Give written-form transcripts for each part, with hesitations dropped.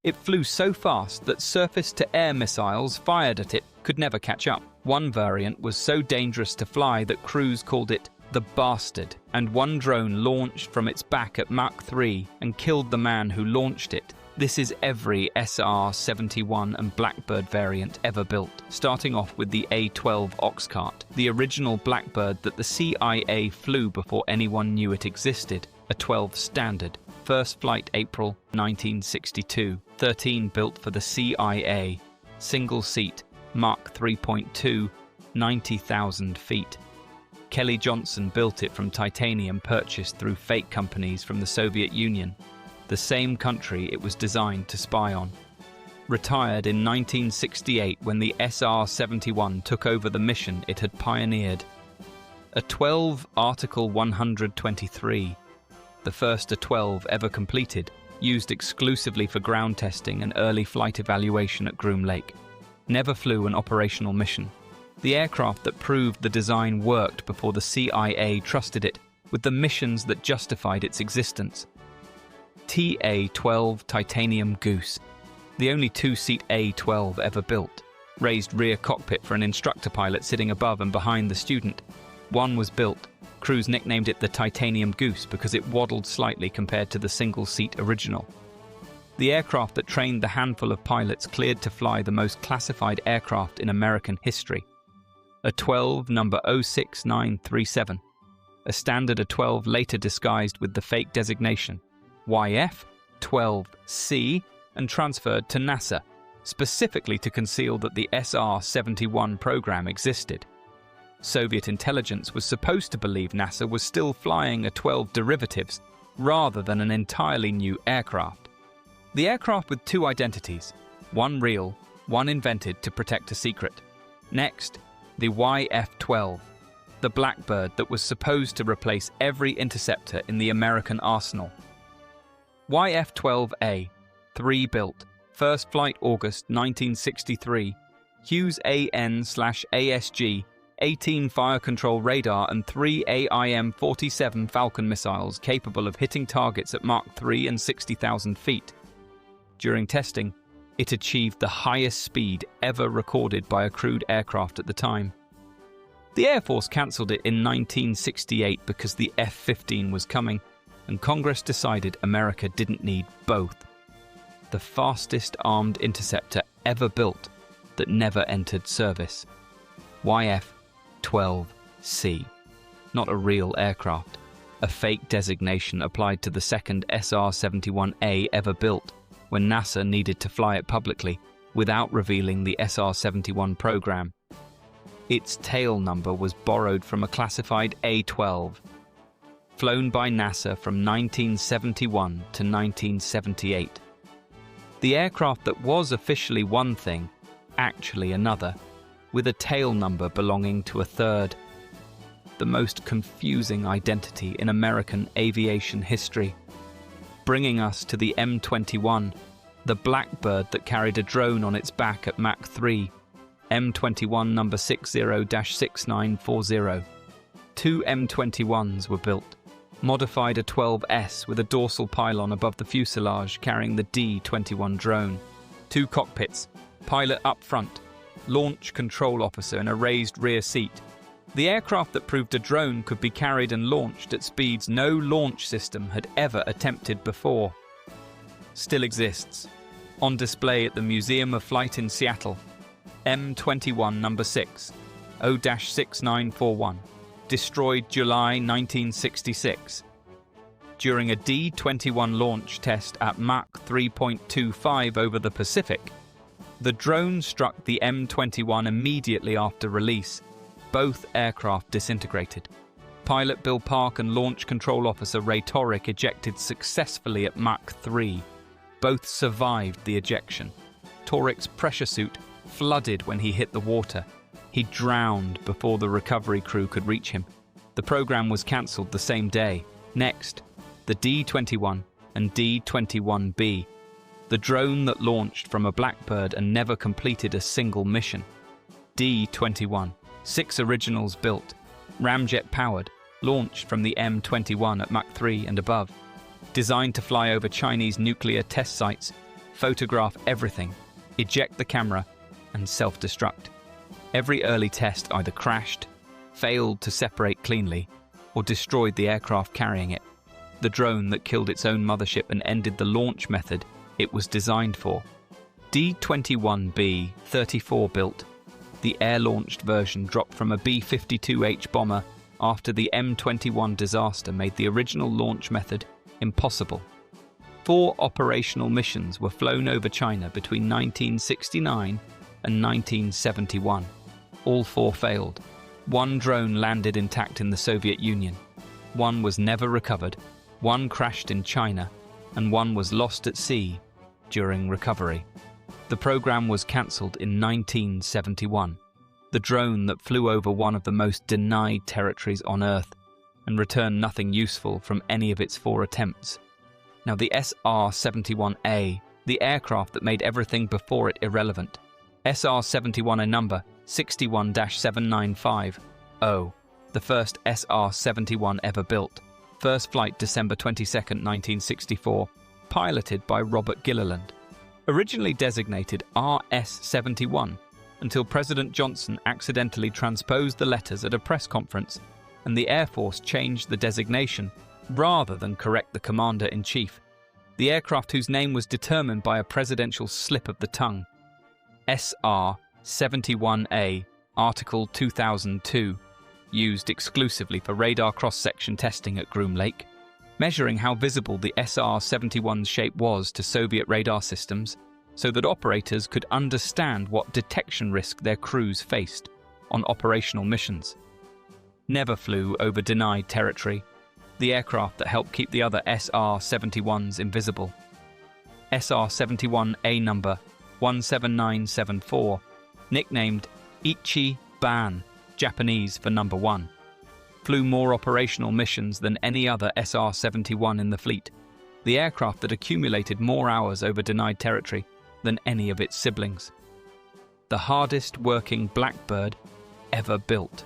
It flew so fast that surface-to-air missiles fired at it could never catch up. One variant was so dangerous to fly that crews called it the Bastard, and one drone launched from its back at Mach 3 and killed the man who launched it. This is every SR-71 and Blackbird variant ever built, starting off with the A-12 Oxcart, the original Blackbird that the CIA flew before anyone knew it existed, a 12 standard. First flight April 1962, 13 built for the CIA, single seat, Mach 3.2, 90,000 feet. Kelly Johnson built it from titanium purchased through fake companies from the Soviet Union, the same country it was designed to spy on. Retired in 1968 when the SR-71 took over the mission it had pioneered. A-12 Article 123, the first A-12 ever completed, used exclusively for ground testing and early flight evaluation at Groom Lake. Never flew an operational mission. The aircraft that proved the design worked before the CIA trusted it with the missions that justified its existence. A-12 Titanium Goose, the only two-seat A-12 ever built. Raised rear cockpit for an instructor pilot sitting above and behind the student. One was built. Crews nicknamed it the Titanium Goose because it waddled slightly compared to the single-seat original. The aircraft that trained the handful of pilots cleared to fly the most classified aircraft in American history. A-12 number 06937. A standard A-12 later disguised with the fake designation YF-12C and transferred to NASA, specifically to conceal that the SR-71 program existed. Soviet intelligence was supposed to believe NASA was still flying A-12 derivatives rather than an entirely new aircraft. The aircraft with two identities, one real, one invented to protect a secret. Next, the YF-12, the Blackbird that was supposed to replace every interceptor in the American arsenal. YF-12A, 3 built, first flight August 1963, Hughes AN/ASG, 18 fire control radar and 3 AIM-47 Falcon missiles capable of hitting targets at Mach 3 and 60,000 feet. During testing, it achieved the highest speed ever recorded by a crewed aircraft at the time. The Air Force cancelled it in 1968 because the F-15 was coming, and Congress decided America didn't need both. The fastest armed interceptor ever built that never entered service. YF-12C. Not a real aircraft. A fake designation applied to the second SR-71A ever built when NASA needed to fly it publicly without revealing the SR-71 program. Its tail number was borrowed from a classified A-12, flown by NASA from 1971 to 1978. The aircraft that was officially one thing, actually another, with a tail number belonging to a third. The most confusing identity in American aviation history. Bringing us to the M21, the Blackbird that carried a drone on its back at Mach 3, M21 number 60-6940. 2 M21s were built. Modified A-12S with a dorsal pylon above the fuselage carrying the D-21 drone. 2 cockpits, pilot up front, launch control officer in a raised rear seat. The aircraft that proved a drone could be carried and launched at speeds no launch system had ever attempted before. Still exists. On display at the Museum of Flight in Seattle. M21 number 6, 0-6941. Destroyed July 1966. During a D-21 launch test at Mach 3.25 over the Pacific, the drone struck the M21 immediately after release. Both aircraft disintegrated. Pilot Bill Park and Launch Control Officer Ray Torrick ejected successfully at Mach 3. Both survived the ejection. Torrick's pressure suit flooded when he hit the water. He drowned before the recovery crew could reach him. The program was cancelled the same day. Next, the D-21 and D-21B, the drone that launched from a Blackbird and never completed a single mission. D-21. 6 originals built, ramjet-powered, launched from the M21 at Mach 3 and above. Designed to fly over Chinese nuclear test sites, photograph everything, eject the camera, and self-destruct. Every early test either crashed, failed to separate cleanly, or destroyed the aircraft carrying it, the drone that killed its own mothership and ended the launch method it was designed for. D-21B, 34 built. The air-launched version dropped from a B-52H bomber after the M21 disaster made the original launch method impossible. 4 operational missions were flown over China between 1969 and 1971. All 4 failed. 1 drone landed intact in the Soviet Union. 1 was never recovered. 1 crashed in China, and 1 was lost at sea during recovery. The program was cancelled in 1971. The drone that flew over one of the most denied territories on Earth and returned nothing useful from any of its 4 attempts. Now the SR-71A, the aircraft that made everything before it irrelevant. SR-71 a number 61-7950, the first SR-71 ever built. First flight December 22, 1964, piloted by Robert Gilliland. Originally designated RS-71 until President Johnson accidentally transposed the letters at a press conference and the Air Force changed the designation rather than correct the Commander-in-Chief. The aircraft whose name was determined by a presidential slip of the tongue. SR-71A, Article 2002, used exclusively for radar cross-section testing at Groom Lake, measuring how visible the SR-71's shape was to Soviet radar systems so that operators could understand what detection risk their crews faced on operational missions. Never flew over denied territory, the aircraft that helped keep the other SR-71s invisible. SR-71A number 17974, nicknamed Ichi-ban, Japanese for number 1. Flew more operational missions than any other SR-71 in the fleet, the aircraft that accumulated more hours over denied territory than any of its siblings. The hardest working Blackbird ever built.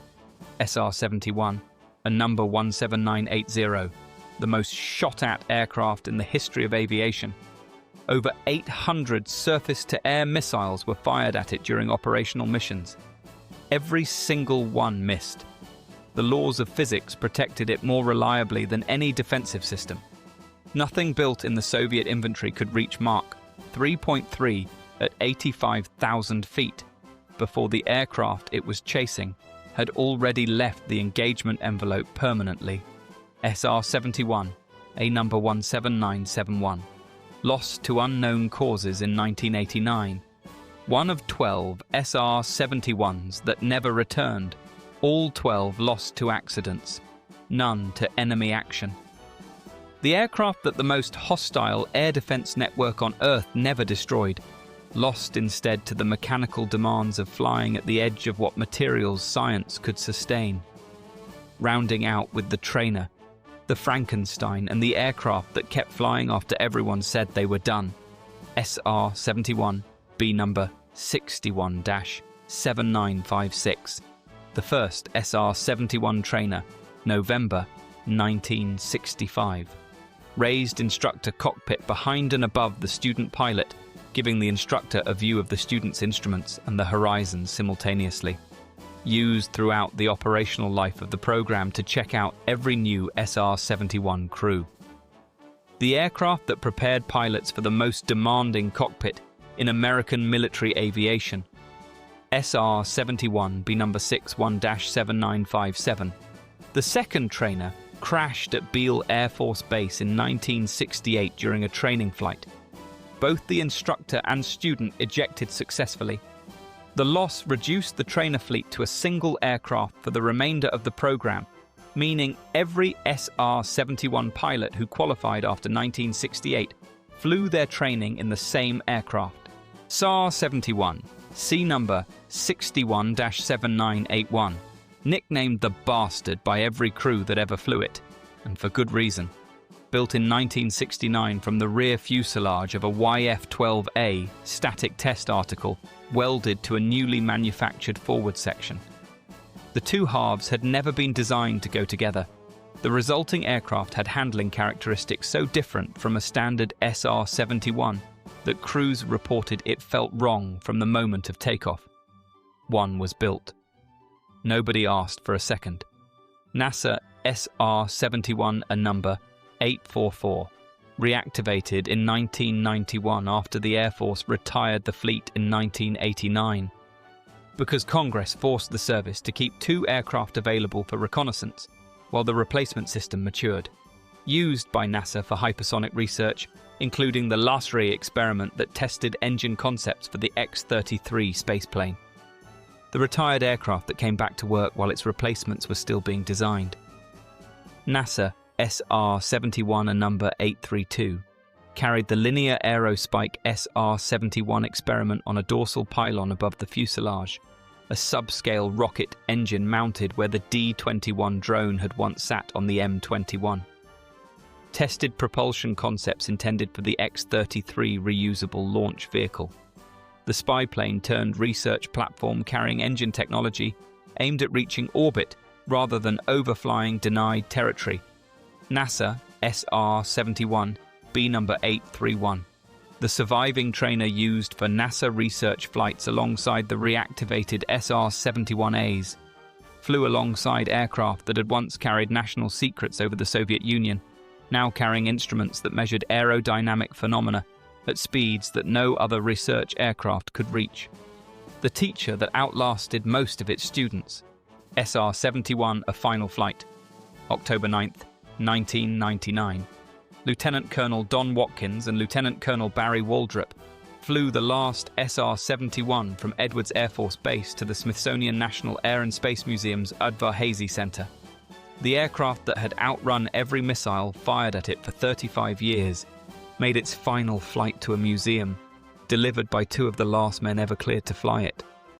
SR-71, a number 17980, the most shot-at aircraft in the history of aviation. Over 800 surface-to-air missiles were fired at it during operational missions. Every single one missed. The laws of physics protected it more reliably than any defensive system. Nothing built in the Soviet inventory could reach Mach 3.3 at 85,000 feet before the aircraft it was chasing had already left the engagement envelope permanently. SR-71, a number 17971. Lost to unknown causes in 1989. One of 12 SR-71s that never returned. All 12 lost to accidents, none to enemy action. The aircraft that the most hostile air defense network on Earth never destroyed, lost instead to the mechanical demands of flying at the edge of what materials science could sustain. Rounding out with the trainer, the Frankenstein, and the aircraft that kept flying after everyone said they were done. SR-71, B number 61-7956. The first SR-71 trainer, November 1965. Raised instructor cockpit behind and above the student pilot, giving the instructor a view of the student's instruments and the horizon simultaneously. Used throughout the operational life of the program to check out every new SR-71 crew. The aircraft that prepared pilots for the most demanding cockpit in American military aviation. SR-71 B number 61-7957. The second trainer crashed at Beale Air Force Base in 1968 during a training flight. Both the instructor and student ejected successfully. The loss reduced the trainer fleet to a single aircraft for the remainder of the program, meaning every SR-71 pilot who qualified after 1968 flew their training in the same aircraft. SR-71, C number 61-7981, nicknamed the Bastard by every crew that ever flew it, and for good reason. Built in 1969 from the rear fuselage of a YF-12A static test article welded to a newly manufactured forward section. The two halves had never been designed to go together. The resulting aircraft had handling characteristics so different from a standard SR-71 that crews reported it felt wrong from the moment of takeoff. One was built. Nobody asked for a second. NASA SR-71 and number 844, reactivated in 1991 after the Air Force retired the fleet in 1989. Because Congress forced the service to keep 2 aircraft available for reconnaissance while the replacement system matured. Used by NASA for hypersonic research, including the LASRE experiment that tested engine concepts for the X-33 spaceplane. The retired aircraft that came back to work while its replacements were still being designed. NASA SR-71 and number 832 carried the linear aerospike SR-71 experiment on a dorsal pylon above the fuselage, a subscale rocket engine mounted where the D-21 drone had once sat on the M-21. Tested propulsion concepts intended for the X-33 reusable launch vehicle. The spy plane turned research platform carrying engine technology aimed at reaching orbit rather than overflying denied territory. NASA SR-71 B number 831. The surviving trainer used for NASA research flights alongside the reactivated SR-71As, flew alongside aircraft that had once carried national secrets over the Soviet Union, now carrying instruments that measured aerodynamic phenomena at speeds that no other research aircraft could reach. The teacher that outlasted most of its students. SR-71 A Final Flight, October 9, 1999. Lieutenant Colonel Don Watkins and Lieutenant Colonel Barry Waldrop flew the last SR-71 from Edwards Air Force Base to the Smithsonian National Air and Space Museum's Udvar-Hazy Center. The aircraft that had outrun every missile fired at it for 35 years made its final flight to a museum, delivered by 2 of the last men ever cleared to fly it.